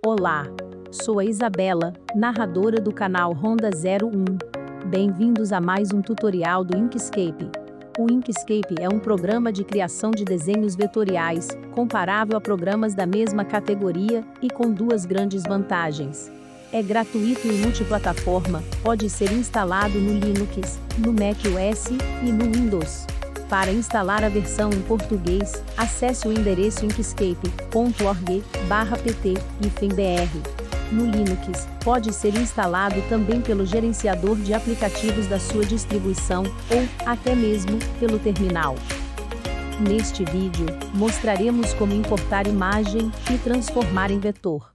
Olá, sou a Isabela, narradora do canal Honda 01. Bem-vindos a mais um tutorial do Inkscape. O Inkscape é um programa de criação de desenhos vetoriais, comparável a programas da mesma categoria e com duas grandes vantagens. É gratuito e multiplataforma, pode ser instalado no Linux, no macOS e no Windows. Para instalar a versão em português, acesse o endereço inkscape.org/pt-br. No Linux, pode ser instalado também pelo gerenciador de aplicativos da sua distribuição, ou, até mesmo, pelo terminal. Neste vídeo, mostraremos como importar imagem e transformar em vetor.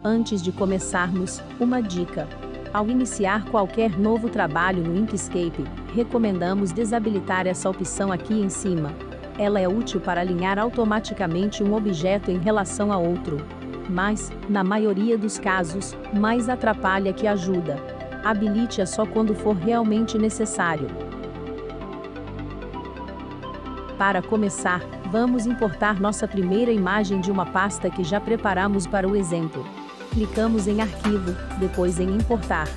Antes de começarmos, uma dica. Ao iniciar qualquer novo trabalho no Inkscape, recomendamos desabilitar essa opção aqui em cima. Ela é útil para alinhar automaticamente um objeto em relação a outro. Mas, na maioria dos casos, mais atrapalha que ajuda. Habilite-a só quando for realmente necessário. Para começar, vamos importar nossa primeira imagem de uma pasta que já preparamos para o exemplo. Clicamos em Arquivo, depois em Importar.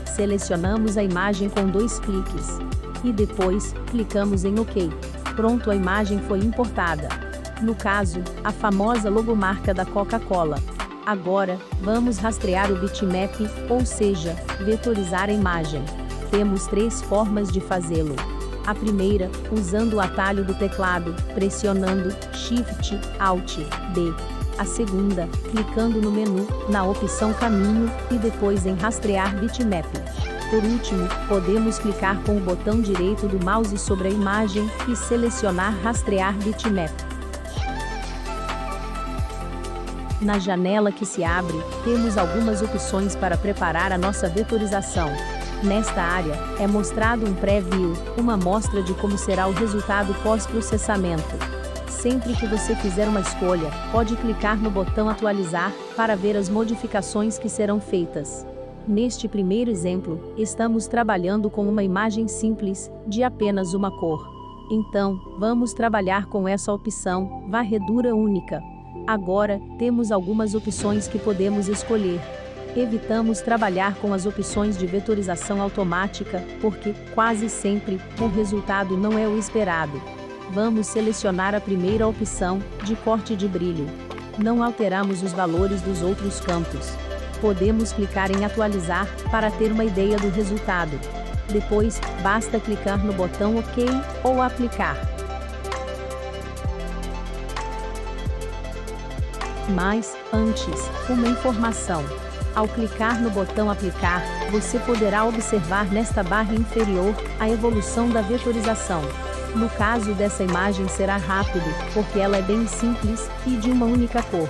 Selecionamos a imagem com 2 cliques. E depois, clicamos em OK. Pronto, a imagem foi importada. No caso, a famosa logomarca da Coca-Cola. Agora, vamos rastrear o bitmap, ou seja, vetorizar a imagem. Temos 3 formas de fazê-lo. A primeira, usando o atalho do teclado, pressionando Shift, Alt, D. A segunda, clicando no menu, na opção Caminho, e depois em Rastrear bitmap. Por último, podemos clicar com o botão direito do mouse sobre a imagem e selecionar Rastrear bitmap. Na janela que se abre, temos algumas opções para preparar a nossa vetorização. Nesta área, é mostrado um preview, uma amostra de como será o resultado pós-processamento. Sempre que você fizer uma escolha, pode clicar no botão Atualizar, para ver as modificações que serão feitas. Neste primeiro exemplo, estamos trabalhando com uma imagem simples, de apenas uma cor. Então, vamos trabalhar com essa opção, Varredura Única. Agora, temos algumas opções que podemos escolher. Evitamos trabalhar com as opções de vetorização automática, porque, quase sempre, o resultado não é o esperado. Vamos selecionar a primeira opção, de corte de brilho. Não alteramos os valores dos outros campos. Podemos clicar em Atualizar, para ter uma ideia do resultado. Depois, basta clicar no botão OK, ou Aplicar. Mas, antes, uma informação. Ao clicar no botão Aplicar, você poderá observar nesta barra inferior, a evolução da vetorização. No caso dessa imagem será rápido, porque ela é bem simples, e de uma única cor.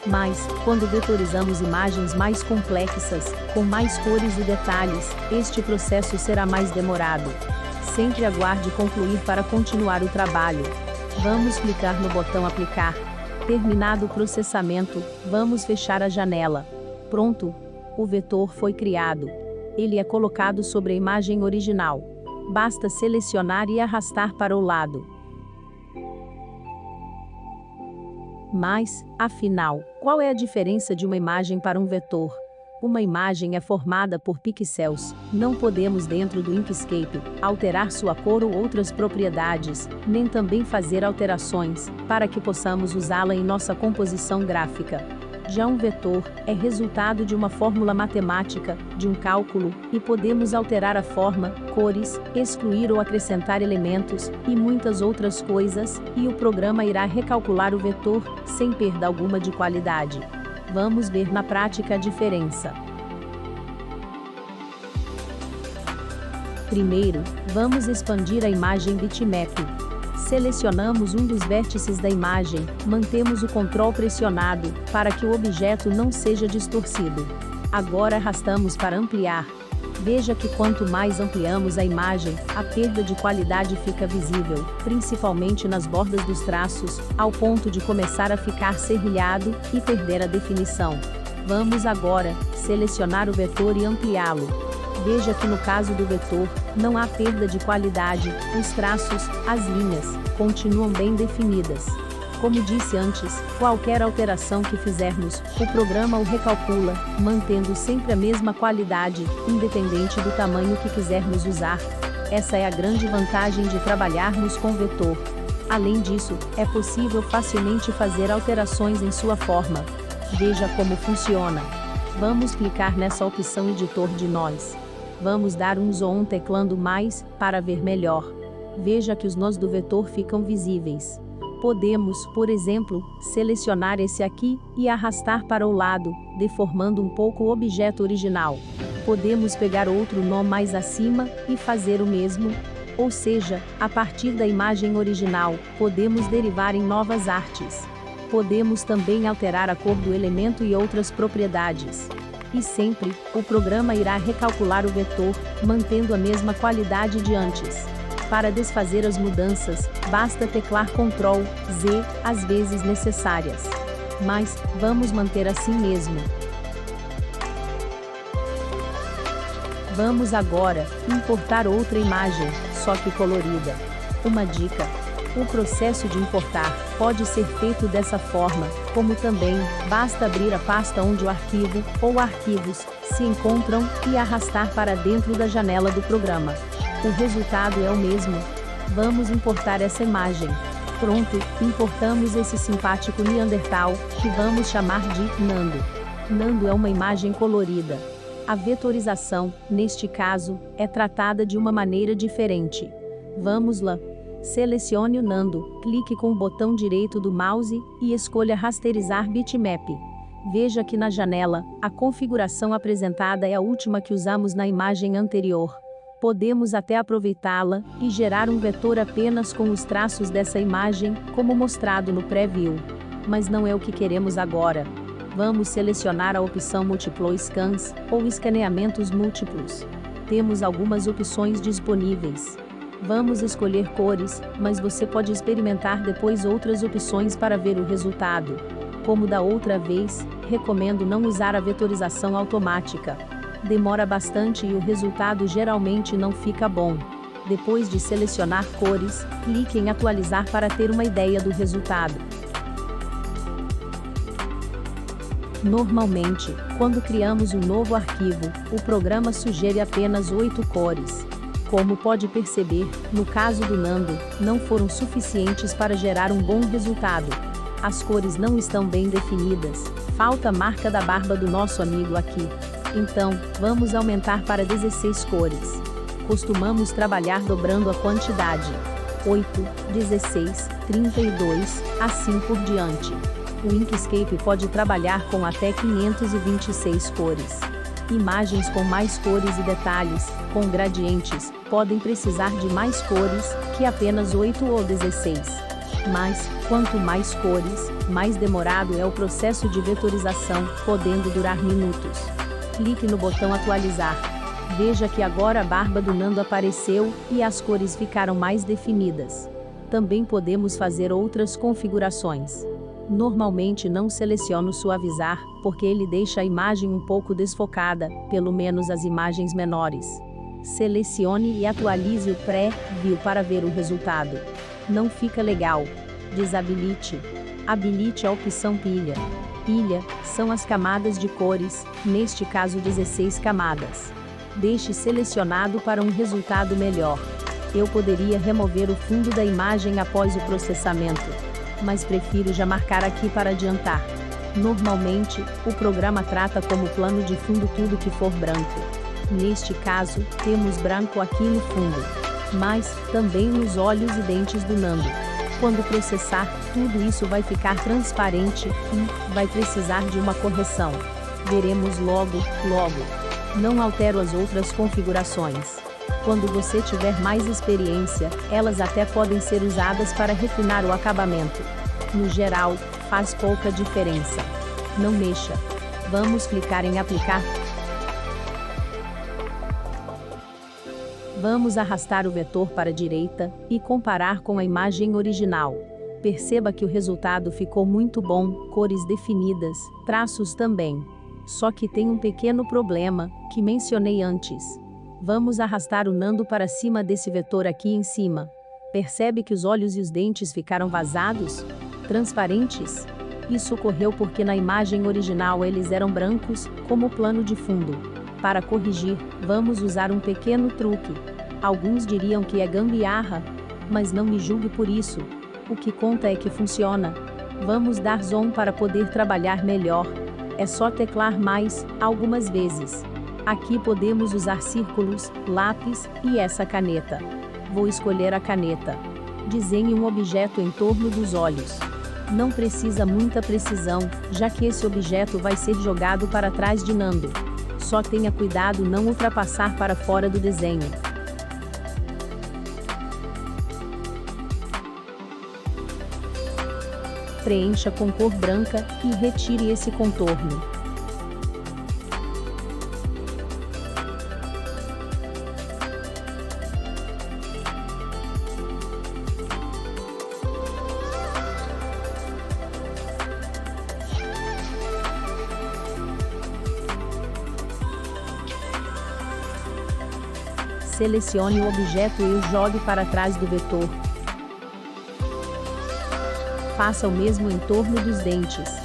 Mas, quando vetorizamos imagens mais complexas, com mais cores e detalhes, este processo será mais demorado. Sempre aguarde concluir para continuar o trabalho. Vamos clicar no botão Aplicar. Terminado o processamento, vamos fechar a janela. Pronto! O vetor foi criado. Ele é colocado sobre a imagem original. Basta selecionar e arrastar para o lado. Mas, afinal, qual é a diferença de uma imagem para um vetor? Uma imagem é formada por pixels. Não podemos, dentro do Inkscape, alterar sua cor ou outras propriedades, nem também fazer alterações, para que possamos usá-la em nossa composição gráfica. Já um vetor é resultado de uma fórmula matemática, de um cálculo, e podemos alterar a forma, cores, excluir ou acrescentar elementos, e muitas outras coisas, e o programa irá recalcular o vetor, sem perda alguma de qualidade. Vamos ver na prática a diferença. Primeiro, vamos expandir a imagem bitmap. Selecionamos um dos vértices da imagem, mantemos o Ctrl pressionado, para que o objeto não seja distorcido. Agora arrastamos para ampliar. Veja que quanto mais ampliamos a imagem, a perda de qualidade fica visível, principalmente nas bordas dos traços, ao ponto de começar a ficar serrilhado e perder a definição. Vamos agora selecionar o vetor e ampliá-lo. Veja que no caso do vetor, não há perda de qualidade, os traços, as linhas, continuam bem definidas. Como disse antes, qualquer alteração que fizermos, o programa o recalcula, mantendo sempre a mesma qualidade, independente do tamanho que quisermos usar. Essa é a grande vantagem de trabalharmos com vetor. Além disso, é possível facilmente fazer alterações em sua forma. Veja como funciona. Vamos clicar nessa opção Editor de Nós. Vamos dar um zoom teclando mais, para ver melhor. Veja que os nós do vetor ficam visíveis. Podemos, por exemplo, selecionar esse aqui e arrastar para o lado, deformando um pouco o objeto original. Podemos pegar outro nó mais acima e fazer o mesmo. Ou seja, a partir da imagem original, podemos derivar em novas artes. Podemos também alterar a cor do elemento e outras propriedades. E sempre, o programa irá recalcular o vetor, mantendo a mesma qualidade de antes. Para desfazer as mudanças, basta teclar Ctrl Z, às vezes necessárias. Mas, vamos manter assim mesmo. Vamos agora importar outra imagem, só que colorida. Uma dica: o processo de importar pode ser feito dessa forma, como também, basta abrir a pasta onde o arquivo, ou arquivos, se encontram, e arrastar para dentro da janela do programa. O resultado é o mesmo. Vamos importar essa imagem. Pronto, importamos esse simpático Neandertal, que vamos chamar de Nando. Nando é uma imagem colorida. A vetorização, neste caso, é tratada de uma maneira diferente. Vamos lá. Selecione o Nando, clique com o botão direito do mouse, e escolha Rasterizar Bitmap. Veja que na janela, a configuração apresentada é a última que usamos na imagem anterior. Podemos até aproveitá-la e gerar um vetor apenas com os traços dessa imagem, como mostrado no Preview. Mas não é o que queremos agora. Vamos selecionar a opção Multiply Scans, ou escaneamentos múltiplos. Temos algumas opções disponíveis. Vamos escolher cores, mas você pode experimentar depois outras opções para ver o resultado. Como da outra vez, recomendo não usar a vetorização automática. Demora bastante e o resultado geralmente não fica bom. Depois de selecionar cores, clique em Atualizar para ter uma ideia do resultado. Normalmente, quando criamos um novo arquivo, o programa sugere apenas 8 cores. Como pode perceber, no caso do Nando, não foram suficientes para gerar um bom resultado. As cores não estão bem definidas, falta a marca da barba do nosso amigo aqui. Então, vamos aumentar para 16 cores. Costumamos trabalhar dobrando a quantidade. 8, 16, 32, assim por diante. O Inkscape pode trabalhar com até 526 cores. Imagens com mais cores e detalhes, com gradientes, podem precisar de mais cores, que apenas 8 ou 16. Mas, quanto mais cores, mais demorado é o processo de vetorização, podendo durar minutos. Clique no botão Atualizar. Veja que agora a barba do Nando apareceu, e as cores ficaram mais definidas. Também podemos fazer outras configurações. Normalmente não seleciono Suavizar, porque ele deixa a imagem um pouco desfocada, pelo menos as imagens menores. Selecione e atualize o Preview para ver o resultado. Não fica legal. Desabilite. Habilite a opção Pilha. Pilha são as camadas de cores, neste caso 16 camadas. Deixe selecionado para um resultado melhor. Eu poderia remover o fundo da imagem após o processamento, mas prefiro já marcar aqui para adiantar. Normalmente, o programa trata como plano de fundo tudo que for branco. Neste caso, temos branco aqui no fundo, mas também nos olhos e dentes do Nando. Quando processar, tudo isso vai ficar transparente e vai precisar de uma correção. Veremos logo. Não altero as outras configurações. Quando você tiver mais experiência, elas até podem ser usadas para refinar o acabamento. No geral, faz pouca diferença. Não mexa. Vamos clicar em Aplicar. Vamos arrastar o vetor para a direita e comparar com a imagem original. Perceba que o resultado ficou muito bom, cores definidas, traços também. Só que tem um pequeno problema, que mencionei antes. Vamos arrastar o Nando para cima desse vetor aqui em cima. Percebe que os olhos e os dentes ficaram vazados? Transparentes? Isso ocorreu porque na imagem original eles eram brancos, como plano de fundo. Para corrigir, vamos usar um pequeno truque. Alguns diriam que é gambiarra, mas não me julgue por isso. O que conta é que funciona. Vamos dar zoom para poder trabalhar melhor. É só teclar mais, algumas vezes. Aqui podemos usar círculos, lápis e essa caneta. Vou escolher a caneta. Desenhe um objeto em torno dos olhos. Não precisa muita precisão, já que esse objeto vai ser jogado para trás de Nando. Só tenha cuidado não ultrapassar para fora do desenho. Preencha com cor branca e retire esse contorno. Selecione o objeto e o jogue para trás do vetor. Faça o mesmo em torno dos dentes.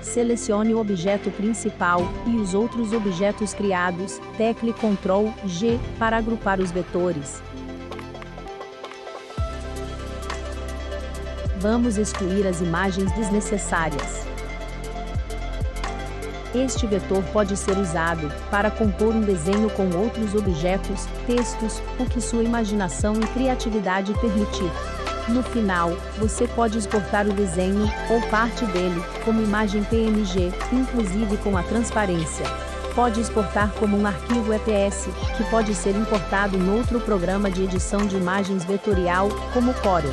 Selecione o objeto principal e os outros objetos criados, tecle Ctrl G para agrupar os vetores. Vamos excluir as imagens desnecessárias. Este vetor pode ser usado para compor um desenho com outros objetos, textos, o que sua imaginação e criatividade permitir. No final, você pode exportar o desenho, ou parte dele, como imagem PNG, inclusive com a transparência. Pode exportar como um arquivo EPS, que pode ser importado em outro programa de edição de imagens vetorial, como Corel.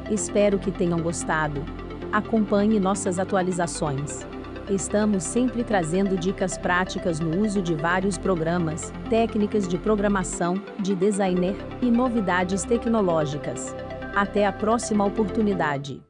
Espero que tenham gostado. Acompanhe nossas atualizações. Estamos sempre trazendo dicas práticas no uso de vários programas, técnicas de programação, de designer e novidades tecnológicas. Até a próxima oportunidade.